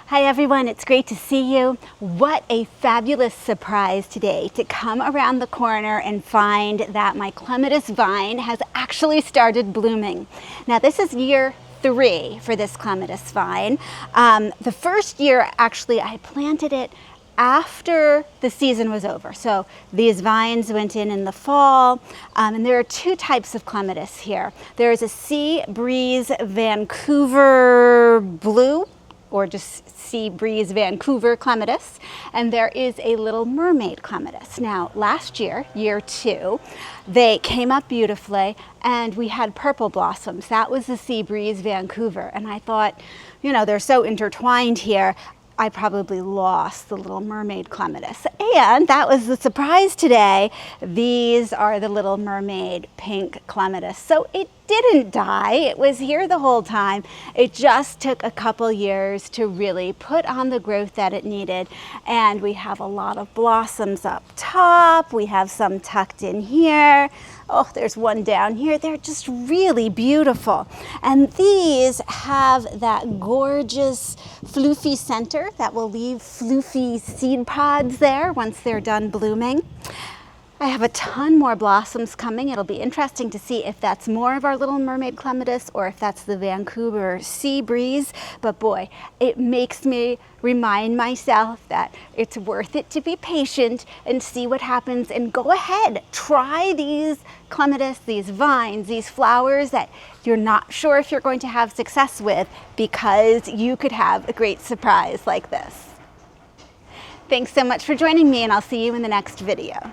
Hi everyone, it's great to see you. What a fabulous surprise today to come around the corner and find that my clematis vine has actually started blooming. Now this is year 3 for this clematis vine. The first year actually I planted it after the season was over. So these vines went in the fall, and there are 2 types of clematis here. There is a Sea Breeze Vancouver Blue, or just Sea Breeze Vancouver Clematis, and there is a little Mermaid Clematis. Now, last year, year 2, they came up beautifully, and we had purple blossoms. That was the Sea Breeze Vancouver, and I thought, you know, they're so intertwined here, I probably lost the little Mermaid Clematis. And that was the surprise today. These are the little Mermaid Pink Clematis. So it didn't die. It was here the whole time. It just took a couple years to really put on the growth that it needed. And we have a lot of blossoms up top. We have some tucked in here. Oh, there's one down here. They're just really beautiful. And these have that gorgeous floofy center that will leave floofy seed pods there once they're done blooming. I have a ton more blossoms coming. It'll be interesting to see if that's more of our little Mermaid Clematis or if that's the Vancouver Sea Breeze. But boy, it makes me remind myself that it's worth it to be patient and see what happens, and go ahead, try these clematis, these vines, these flowers that you're not sure if you're going to have success with, because you could have a great surprise like this. Thanks so much for joining me, and I'll see you in the next video.